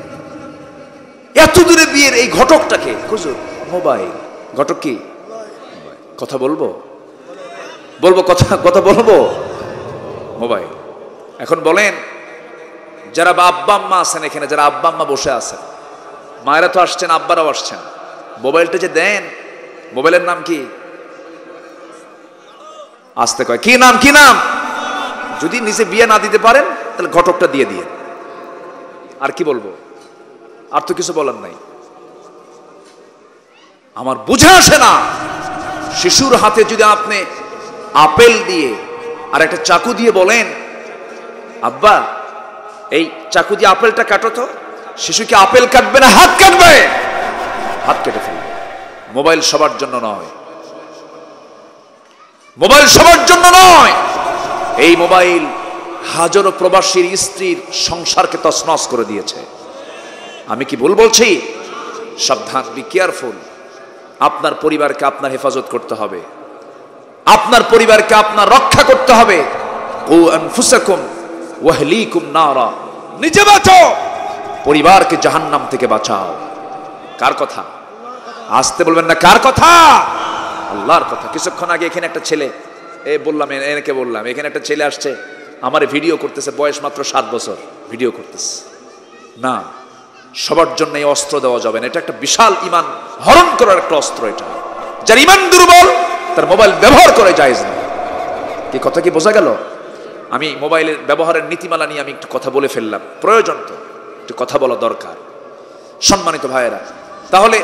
[SPEAKER 1] এত দূরে বিয়ের এই ঘটকটাকে? হুজুর মোবাইল। ঘটক কি? কথা বলবো কথা বলবো, মোবাইল। এখন বলেন, যারা আব্বা আম্মা আছেন এখানে, যারা আব্বা আম্মা বসে আছেন, মায়েরা তো আসছেন, আব্বারাও আসছেন, মোবাইলটা যে দেন, মোবাইলের নাম কি? আসতে কয় কি নাম? কি নাম? যদি নিজে বিয়ে না দিতে পারেন তাহলে ঘটকটা দিয়ে দিয়ে। আর কি বলবো? আর তো কিছু বলার নাই। আমার বুঝে আসে না, শিশুর হাতে যদি আপনি আপেল দিয়ে আর একটা চাকু দিয়ে বলেন আব্বা এই চাকু দিয়ে আপেলটা কাটো, তো শিশু কি আপেল কাটবে না হাত কাটবে? হাত কেটে ফেলবে। মোবাইল সবার জন্য নয়, মোবাইল সবার জন্য নয়। এই মোবাইল হাজারো প্রবাসীর স্ত্রীর সংসারকে তছনছ করে দিয়েছে। আমি কি ভুল বলছি? সাবধান, বি কেয়ারফুল। আপনার পরিবারকে আপনার হেফাজত করতে হবে, আপনার পরিবারকে আপনার রক্ষা করতে হবে। কু আনফুসাকুম ওয়া আহলিকুম নারা, নিজে বাঁচো, পরিবারকে জাহান্নাম থেকে বাঁচাও। কার কথা? আসতে বলবেন না, কার কথা? আল্লাহর কথা। কিছুক্ষণ আগে এখানে একটা ছেলে, বললাম এনেকে বললাম, এখানে একটা ছেলে আসছে, আমার ভিডিও করতেছে, বয়স মাত্র 7 বছর, ভিডিও করতেছে। না, সবার জন্য এই অস্ত্র দেওয়া যাবে না। এটা একটা বিশাল ইমান হরণ করার একটা অস্ত্র। এটা যার ইমান দুর্বল তার মোবাইল ব্যবহার করে জায়েজ না। কি কথা কি বোঝা গেল? আমি মোবাইলের ব্যবহারের নীতিমালা নিয়ে আমি একটু কথা বলে ফেললাম, প্রয়োজন তো একটু কথা বলা দরকার। সম্মানিত ভাইয়েরা, তাহলে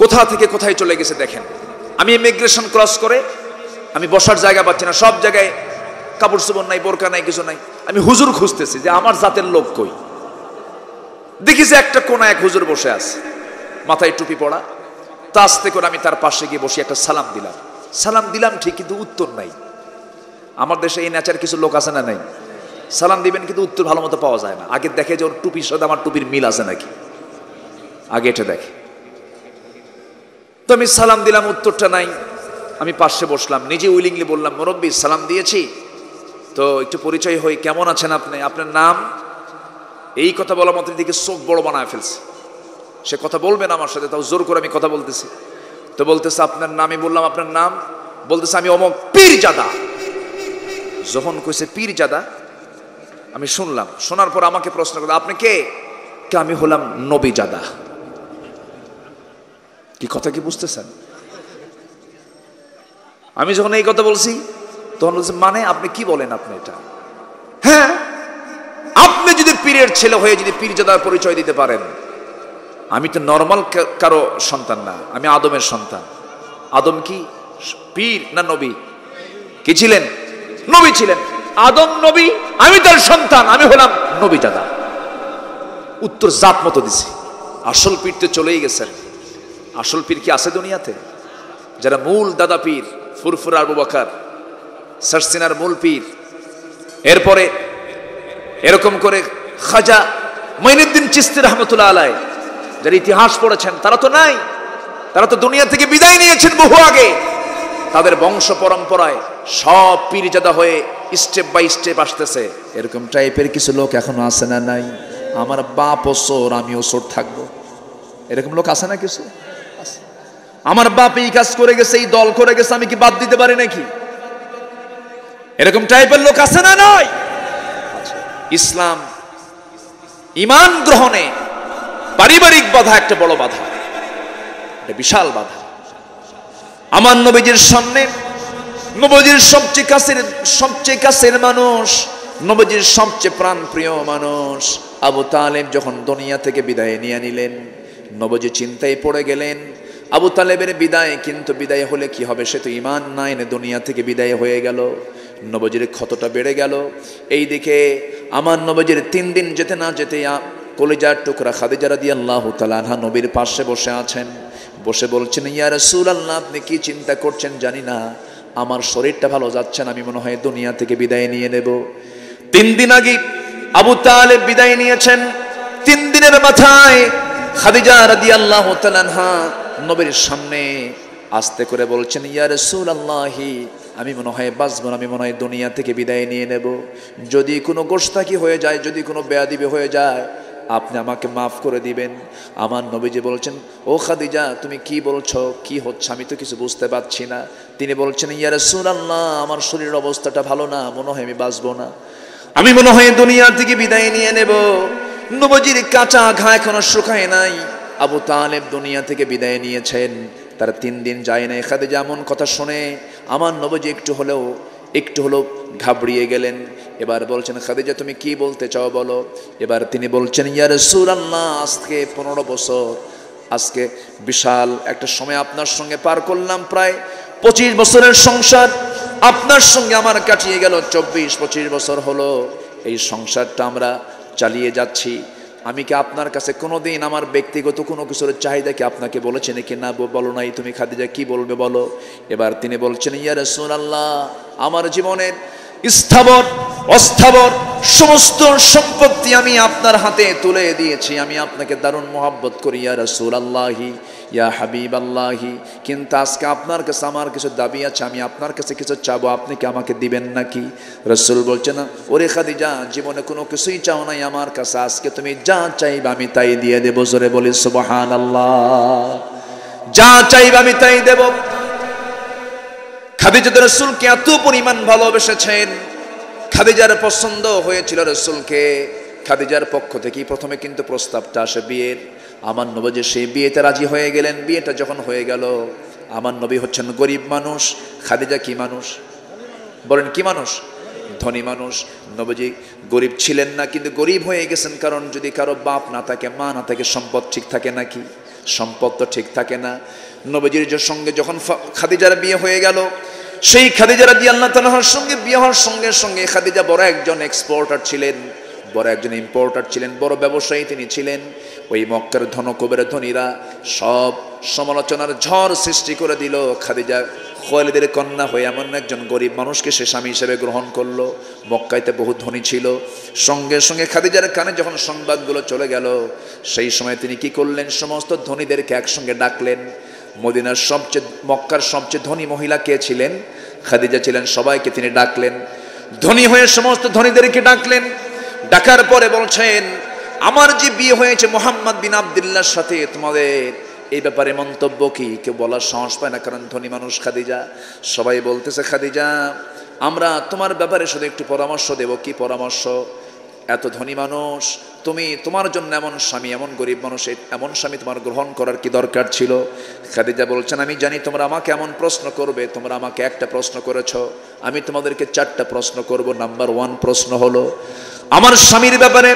[SPEAKER 1] কোথা থেকে কোথায় চলে গেছে দেখেন। আমি ইমিগ্রেশন ক্রস করে আমি বসার জায়গা পাচ্ছি না, সব জায়গায় কাপড় চোপড় নাই, বোরকা নাই, কিছু নাই। আমি হুজুর খুঁজতেছি যে আমার জাতের লোক কই। দেখি যে একটা কোনা এক হুজুর বসে আছে, মাথায় টুপি পড়া। তা আস্তে করে আমি তার পাশে গিয়ে বসে একটা সালাম দিলাম ঠিক, কিন্তু উত্তর নাই। আমার দেশে এই নেচার কিছু লোক আছে না? নাই। সালাম দিবেন কিন্তু উত্তর ভালো মতো পাওয়া যায় না। আগে দেখে যে ওর টুপির সাথে আমার টুপির মিল আছে নাকি, আগে এটা দেখে। তো আমি সালাম দিলাম, উত্তরটা নাই। আমি পাশে বসলাম, নিজে উইলিংলি বললাম মুরব্বী সালাম দিয়েছি তো একটু পরিচয় হই, কেমন আছেন আপনি, আপনার নাম? এই কথা বলা মাত্র দিকে চোখ বড় বানায় ফেলছে। সে কথা বলবেন আমার সাথে, তাও জোর করে আমি কথা বলতেছি। তো বলতেছে আপনার নাম? আমি বললাম আপনার নাম? বলতেছে আমি অমক পীরজাদা। যখন কইছে পীরজাদা আমি শুনলাম, শোনার পর আমাকে প্রশ্ন করলো আপনি কে? আমি হলাম নবীজাদা। কি কথা কি বুঝতেছেন? আমি যখন এই কথা বলছি তখন বলছে মানে আপনি কি বলেন আপনি এটা? হ্যাঁ, আপনি যদি পীরের ছেলে হয়ে যদি পীরজাদার পরিচয় দিতে পারেন, আমি তো নর্মাল কারো সন্তান না, আমি আদমের সন্তান। আদম কি পীর না নবী? কি ছিলেন? নবী ছিলেন। আদম নবী, আমি তার সন্তান, আমি হলাম নবীজাদা। উত্তর জাত মতো দিছি। আসল পীর তো চলেই গেছেন। আসল পীর কি আছে দুনিয়াতে? যারা মূল দাদা পীর, ফুরফুরা আবু বকর, সারসিনার মূল পীর, এরপরে এরকম করে খাজা মঈনুদ্দিন চিশতি রহমতুল্লাহ আলাইহি, যারা ইতিহাস পড়েছেন তারা তো নাই, তারা তো দুনিয়া থেকে বিদায় নিয়েছেন বহু আগে। তাদের বংশ পরম্পরায় সব পীরজাদা হয়ে স্টেপ বাই স্টেপ আসতেছে। এরকম টাইপের কিছু লোক এখনো আছে না নাই? আমার বাপ ওসর, আমিও ওসর থাকবো, এরকম লোক আছে না কিছু? আমার বাপ এই কাজ করে গেছে, এই দল করে গেছে, আমি কি বাদ দিতে পারি নাকি? এরকম টাইপের লোক আছে না নয়? ইসলাম ঈমান গ্রহণে পারিবারিক বাধা একটা বড় বাধা, একটা বিশাল বাধা। আমার নবীজির সামনে, নবীজির সবচেয়ে কাছের মানুষ, নবীজির সবচেয়ে প্রাণপ্রিয় মানুষ আবু তালেব যখন দুনিয়া থেকে বিদায় নিয়ে নিলেন, নবীজি চিন্তায় পড়ে গেলেন। আবু তালেবের বিদায়, কিন্তু বিদায় হলে কি হবে? সে তো ঈমান নাই, না দুনিয়া থেকে বিদায় হয়ে গেল। নবীজির ক্ষতটা বেড়ে গেল। এই দিকে আমার নবীজির 3 দিন যেতে না যেতে কলিজার টুকরা খাদিজা রাদিয়াল্লাহু তাআলা আনহা নবীর পাশে বসে আছেন, বসে বলছেন, ইয়া রাসূলুল্লাহ, আপনি কি চিন্তা করছেন জানি না, আমার শরীরটা ভালো যাচ্ছে না, আমি মনে হয় দুনিয়া থেকে বিদায় নিয়ে নেব। 3 দিন আগে আবু তালেব বিদায় নিয়েছেন। 3 দিনের মাথায় খাদিজা রাদিয়াল্লাহু তাআলা আনহা নবীর সামনে আস্তে করে বলছেন, ইয়া রাসূলুল্লাহ, আমি মনে হয় বাঁচব না, আমি মনে হয় দুনিয়া থেকে বিদায় নিয়ে নেব। যদি কোনো গোশতাকি হয়ে যায়, যদি কোনো বেয়াদবি হয়ে যায়, আপনি আমাকে মাফ করে দিবেন। আমার নবীজি বলছেন, ও খাদিজা, তুমি কি বলছো, কি হচ্ছে, আমি তো কিছু বুঝতে পারছি না। তিনি বলছেন, ইয়া রাসূলুল্লাহ, আমার শরীরের অবস্থাটা ভালো না, মনে হয় আমি বাঁচব না, আমি মনে হয় দুনিয়া থেকে বিদায় নিয়ে নেব। নবীজির কাঁচা ঘা এখনো শুকায় নাই। আবু তালেব দুনিয়া থেকে বিদায় নিয়েছেন, তার 3 দিন যায় নাই। খাদিজা এমন কথা শুনে আমার নবীজি একটু হলেও ঘাবড়িয়ে গেলেন। এবার বলছেন, খাদিজা তুমি কি বলতে চাও বলো। এবার তিনি বলছেন, ইয়া রাসূলুল্লাহ, আজকে 15 বছর, আজকে বিশাল একটা সময় আপনার সঙ্গে পার করলাম, প্রায় 25 বছরের সংসার আপনার সঙ্গে আমার কাটিয়ে গেল। 24-25 বছর হলো এই সংসারটা আমরা চালিয়ে যাচ্ছি। আমি কি আপনার কাছে কোনোদিন আমার ব্যক্তিগত কোনো কিছুর চাহিদা কি আপনাকে বলেছি নাকি? না, বলো নাই। তুমি খাদিজা কি বলবে বলো। এবার তিনি বলছেন, ইয়া রাসূলুল্লাহ, আমার জীবনের স্থাবর অস্থাবর সমস্ত সম্পত্তি আমি আপনার হাতে তুলে দিয়েছি, আমি আপনাকে দারুণ মহব্বত করি ইয়া রাসূলুল্লাহি, ইয়া হাবিবাল্লাহি, কিন্তু আজকে আপনার কাছে আমার কিছু দাবি আছে, আমি আপনার কাছে কিছু চাবো, আপনি কি আমাকে দিবেন নাকি? রাসূল বলছেন, ওরে খাদিজা, জীবনে কোনো কিছুই চাও নাই আমার কাছে, আজকে তুমি যা চাইবে আমি তাই দিয়ে দেব। জোরে বলি সুবহানাল্লাহ। যা চাইবে আমি তাই দেব। খাদিজা রাসূলকে এত পরিমাণ ভালোবেসেছেন, খাদিজার পছন্দ হয়েছিল রাসূলকে। খাদিজার পক্ষ থেকে প্রথমে কিন্তু প্রস্তাবটা আসে বিয়ের। আমার নবী সেই বিয়েতে রাজি হয়ে গেলেন। বিয়েটা যখন হয়ে গেল, আমার নবী হচ্ছেন গরিব মানুষ, খাদিজা কি মানুষ বলেন? কি মানুষ? ধনী মানুষ। নবীজি গরিব ছিলেন না, কিন্তু গরিব হয়ে গেছেন কারণ যদি কারো বাপ না থাকে, মা না থাকে, সম্পদ ঠিক থাকে নাকি? সম্পদ তো ঠিক থাকে না। নবীজির সঙ্গে যখন খাদিজার বিয়ে হয়ে গেল, সেই খাদিজা রাদিয়াল্লাহু তাআলার সঙ্গে বিয়ে হওয়ার সঙ্গে সঙ্গে খাদিজা বড় একজন এক্সপোর্টার ছিলেন, বড় একজন ইম্পোর্টার ছিলেন, বড় ব্যবসায়ী তিনি ছিলেন। ওই মক্কার ধনকুবের ধনীরা সব সমালোচনার ঝড় সৃষ্টি করে দিল। খাদিজা খুয়াইলিদের কন্যা হয়ে এমন একজন গরিব মানুষকে সে স্বামী হিসেবে গ্রহণ করলো। মক্কাইতে বহু ধনী ছিল। সঙ্গে সঙ্গে খাদিজার কানে যখন সংবাদগুলো চলে গেল, সেই সময় তিনি কি করলেন? সমস্ত ধনীদেরকে একসঙ্গে ডাকলেন। মদিনার মক্কার সবচেয়ে ধনী মহিলা কে ছিলেন? খাদিজা ছিলেন। সবাইকে তিনি ডাকলেন, ধনী হয়ে সমস্ত ধনীদেরকে ডাকলেন। ডাকার পরে বলছেন, আমার যে বিয়ে হয়েছে মুহাম্মদ বিন আব্দুল্লাহর সাথে, তোমাদের এই ব্যাপারে মন্তব্য কি? কেউ বলার সাহস পায় না, কারণ ধনী মানুষ খাদিজা। সবাই বলতেছে, খাদিজা, আমরা তোমার ব্যাপারে শুধু একটু পরামর্শ দেব। কি পরামর্শ? এত ধনী মানুষ তুমি, তোমার জন্য এমন স্বামী, এমন গরিব মানুষ, এমন স্বামী তোমার গ্রহণ করার কি দরকার ছিল? খাদিজা বলছেন, আমি জানি তোমরা আমাকে এমন প্রশ্ন করবে, তোমরা আমাকে একটা প্রশ্ন করেছো, আমি তোমাদেরকে 4টা প্রশ্ন করব। নাম্বার 1 প্রশ্ন হলো আমার স্বামীর ব্যাপারে।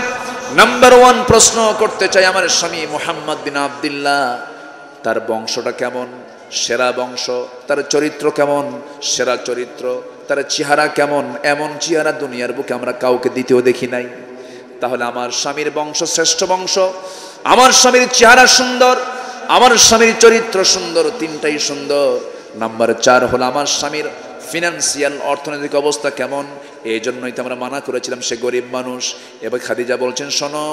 [SPEAKER 1] নাম্বার 1 প্রশ্ন করতে চাই, আমার স্বামী মুহাম্মদ বিন আব্দুল্লাহ, তার বংশটা কেমন? সেরা বংশ। তার চরিত্র কেমন? সেরা চরিত্র। তার চেহারা কেমন? এমন চেহারা দুনিয়ার বুকে আমরা কাউকে দ্বিতীয় দেখি নাই। তাহলে আমার স্বামীর বংশ শ্রেষ্ঠ বংশ, আমার স্বামীর চেহারা সুন্দর, আমার স্বামীর চরিত্র সুন্দর, 3টাই সুন্দর। নাম্বার 4 হলো আমার স্বামীর ফিনান্সিয়াল অর্থনৈতিক অবস্থা কেমন। এই জন্যই তো আমরা মানা করেছিলাম, সে গরিব মানুষ। এবার খাদিজা বলছেন, শোনো,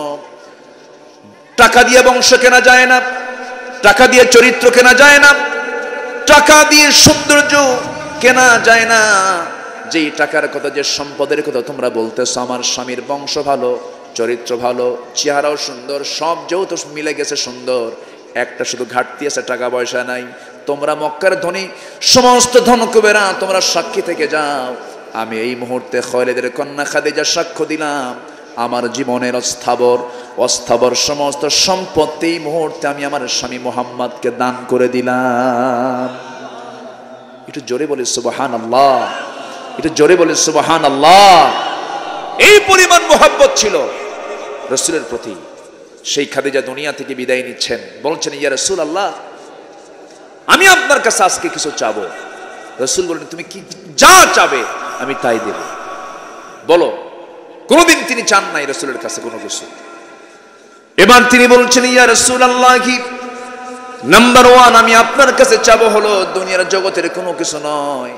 [SPEAKER 1] টাকা দিয়ে বংশ কেনা যায় না, টাকা দিয়ে চরিত্র কেনা যায় না, টাকা দিয়ে সৌন্দর্য কেনা যায় না। যেই টাকার কথা, যে সম্পদের কথা তোমরা বলতেছো, আমার স্বামীর বংশ ভালো, চরিত্র ভালো, চেহারাও সুন্দর, সব যৌথ মিলে গেছে সুন্দর, একটা শুধু ঘাটতি আছে, টাকা পয়সা নাই। তোমরা মক্কার ধনী, সমস্ত ধনকুবেরা তোমরা সাক্ষী থেকে যাও, আমি এই মুহূর্তে খালিদের কন্যা খাদিজা সাক্ষ্য দিলাম, আমার জীবনের অস্থাবর সমস্ত সম্পত্তি এই মুহূর্তে আমি আমার স্বামী মুহাম্মদকে দান করে দিলাম। একটু জোরে বলি সুবহানাল্লাহ, একটু জোরে বলি সুবহানাল্লাহ। এই পরিমাণ মোহাব্বত ছিল রাসূলের প্রতি। সেই খাদিজা দুনিয়া থেকে বিদায় নিচ্ছেন, বলছেন ইয়া রাসূলুল্লাহ, আমি আপনার কাছে আজকে কিছু চাবো। রাসূল বললেন, তুমি কি যা চাবে আমি তাই দেব, বলো। কোনদিন তিনি চান নাই রাসূলের কাছে কোনো কিছু। এবার তিনি বলছেন, ইয়া রাসূলুল্লাহ, নাম্বার 1 আমি আপনার কাছে চাবো হলো দুনিয়ার জগতের কোনো কিছু নয়।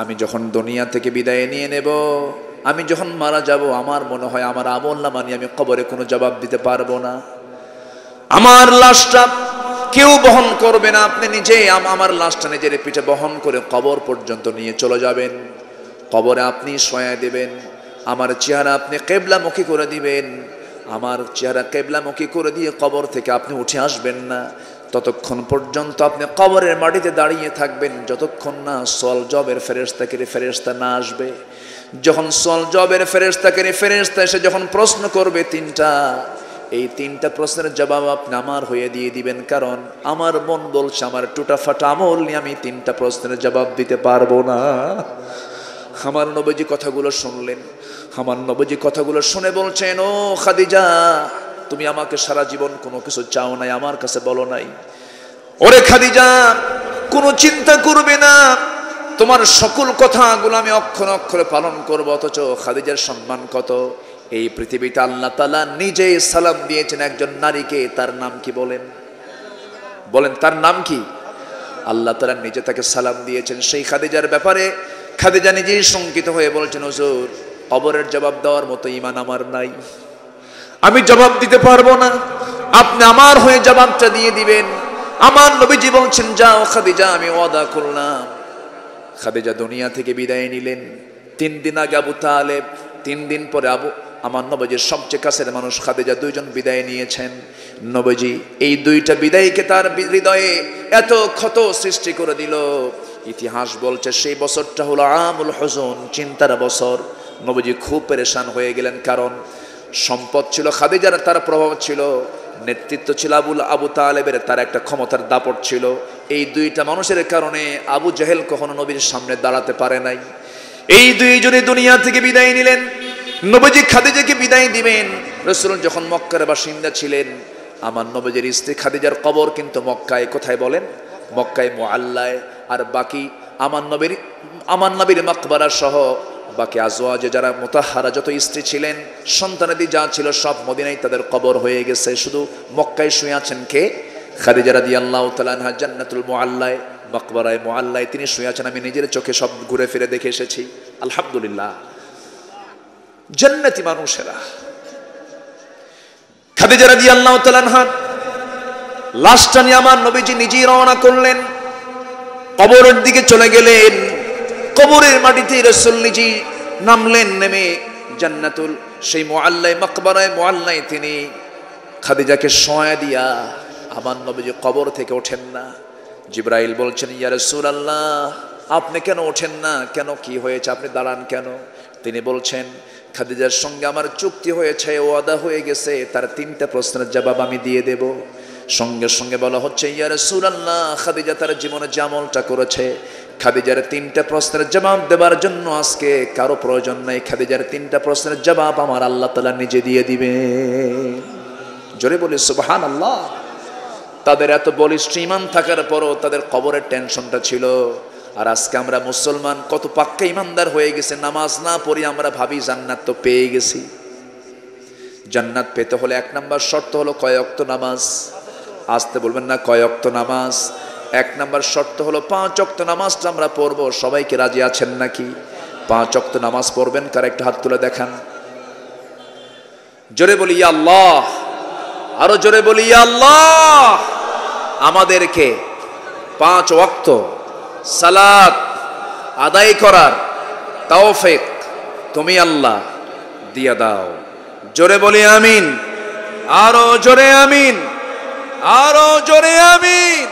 [SPEAKER 1] আমি যখন দুনিয়া থেকে বিদায় নিয়ে নেব, আমি যখন মারা যাব, আমার মনে হয় আমার আমলনামা নিয়ে আমি কবরে কোনো জবাব দিতে পারবো না। আমার লাশটা কেউ বহন করবে না, আপনি নিজে আমার লাশটা নিজের পিঠে বহন করে কবর পর্যন্ত নিয়ে চলে যাবেন। কবরে আপনি শোয়া দেবেন, আমার চেহারা আপনি কিবলামুখী করে দিবেন। আমার চেহারা কিবলামুখী করে দিয়ে কবর থেকে আপনি উঠে আসবেন না। ততক্ষণ পর্যন্ত আপনি কবরের মাটিতে দাঁড়িয়ে থাকবেন, যতক্ষণ না সল জবের ফেরেশতা না আসবে। যখন সল জবের ফেরেশতা এসে যখন প্রশ্ন করবে তিনটা, এই তিনটা প্রশ্নের জবাব আপনি আমার হয়ে দিয়ে দিবেন, কারণ আমার মন বলছে আমার টুটা ফাটা আমল নিয়ে আমি তিনটা প্রশ্নের জবাব দিতে পারবো না। আমার নবীজি কথাগুলো শুনলেন, আমার নবীজি কথাগুলো শুনে বলছেন, ও খাদিজা, তুমি আমাকে সারা জীবন কোনো কিছু চাও নাই, আমার কাছে বলো নাই। ওরে খাদিজা, কোনো চিন্তা করবে না, তোমার সকল কথাগুলো আমি অক্ষরে অক্ষরে পালন করবো। অথচ খাদিজার সম্মান কত! এই পৃথিবীতে আল্লাহ তাআলা নিজে সালাম দিয়েছেন একজন নারীকে, তার নাম কি বলেন? বলেন, তার নাম কি? আল্লাহ তাআলা নিজে তাকে সালাম দিয়েছেন। সেই খাদিজার ব্যাপারে খাদিজা নিজেই শঙ্কিত হয়ে বলছেন, হুজুর, কবরের জবাব দেওয়ার মতো ঈমান আমার নাই, আমি জবাব দিতে পারবো না, আপনি আমার হয়ে জবাবটা দিয়ে দিবেন। আমার নবীজি বলছেন, যাও খাদিজা, আমি ওয়াদা করলাম। খাদিজা দুনিয়া থেকে বিদায় নিলেন। 3 দিন আগে আবু তালেব, 3 দিন পরে আমার নবীজির সবচেয়ে কাছের মানুষ খাদিজা, 2 জন বিদায় নিয়েছেন। নবীজি এই 2টা বিদায়কে তার হৃদয়ে এত ক্ষত সৃষ্টি করে দিল। ইতিহাস বলছে সেই বছরটা হলো আমুল হুজুন, চিন্তার বছর। নবীজি খুব পেরেশান হয়ে গেলেন, কারণ সম্পদ ছিল খাদিজার, তার প্রভাব ছিল, নেতৃত্ব ছিল আবু তালেবের, তার একটা ক্ষমতার দাপট ছিল। এই 2টা মানুষের কারণে আবু জেহেল কখনো নবীর সামনে দাঁড়াতে পারে নাই। এই 2 জনে দুনিয়া থেকে বিদায় নিলেন। নবীজি খাদিজাকে বিদায় দিবেন। রাসূল যখন মক্কার বাসিন্দা ছিলেন, আমার নবীজির স্ত্রী খাদিজার কবর কিন্তু মক্কায়, কোথায় বলেন? মক্কায় মুআল্লায়। আর বাকি আমার নবীর মাকবারা সহ বাকি আজওয়াজে যারা মুতাহহারা, যত স্ত্রী ছিলেন, সন্তানাদি যা ছিল, সব মদিনায় তাদের কবর হয়ে গেছে। শুধু মক্কায় শুয়ে আছেন কে? খাদিজা রাদিয়াল্লাহু তাআলা আনহা জান্নাতুল মুআল্লায়, মাকবারায়ে মুআল্লায় তিনি শুয়ে আছেন। আমি নিজের চোখে সব ঘুরে ফিরে দেখে এসেছি। আলহামদুলিল্লাহ, জান্নাতি মানুষেরা। খাদিজা রাদিয়াল্লাহু তাআলা আনহা লাশটা নিয়ে আমার নবীজি নিজেই রওনা করলেন, কবরের দিকে চলে গেলেন। কবরের মাটিতে রাসূল নিজেই নামলেন, নেমে জান্নাতুল সেই মুআল্লায়, মাকবারায়ে মুআল্লায় তিনি খাদিজাকে শোয়া দিয়া আমার নবীজি কবর থেকে ওঠেন না। জিবরাইল বলছেন, ইয়া রাসূলুল্লাহ, আপনি কেন ওঠেন না? কেন, কি হয়েছে? আপনি দাঁড়ান কেন? তিনি বলছেন, খাদিজার সঙ্গে আমার চুক্তি হয়েছে, ওয়াদা হয়ে গেছে, তার 3টা প্রশ্নের জবাব আমি দিয়ে দেব। সঙ্গে সঙ্গে বলা হচ্ছে, ইয়া রাসূলুল্লাহ, খাদিজা তার জীবনে যে আমলটা করেছে, খাদিজার 3টা প্রশ্নের জবাব দেবার জন্য আজকে কারো প্রয়োজন নাই। খাদিজার 3টা প্রশ্নের জবাব আমার আল্লাহ তাআলা নিজে দিয়ে দিবে। জোরে বলি সুবহানাল্লাহ। তাদের এত বলিষ্ঠ ঈমান থাকার পরও তাদের কবরের টেনশনটা ছিল। আর আজকে আমরা মুসলমান কত পাক্কা ঈমানদার হয়ে গেছে, নামাজ না পড়ি আমরা ভাবি জান্নাত তো পেয়ে গেছি। জান্নাত পেতে হলে 1 নাম্বার শর্ত হলো কয় ওয়াক্ত নামাজ। আসতে বলবেন না, কয় ওয়াক্ত নামাজ? 1 নাম্বার শর্ত হলো 5 ওয়াক্ত নামাজটা আমরা পড়বো। সবাইকে রাজি আছেন নাকি? 5 ওয়াক্ত নামাজ পড়বেন? কার একটা হাত তুলে দেখান। জোরে বলি ইয়া আল্লাহ, আরো জোরে বলি ইয়া আল্লাহ। আমাদেরকে 5 ওয়াক্ত সালাত আদায় করার তৌফিক তুমি আল্লাহ দিয়া দাও। জোরে বলি আমিন, আরো জোরে আমিন, আরো জোরে আমিন।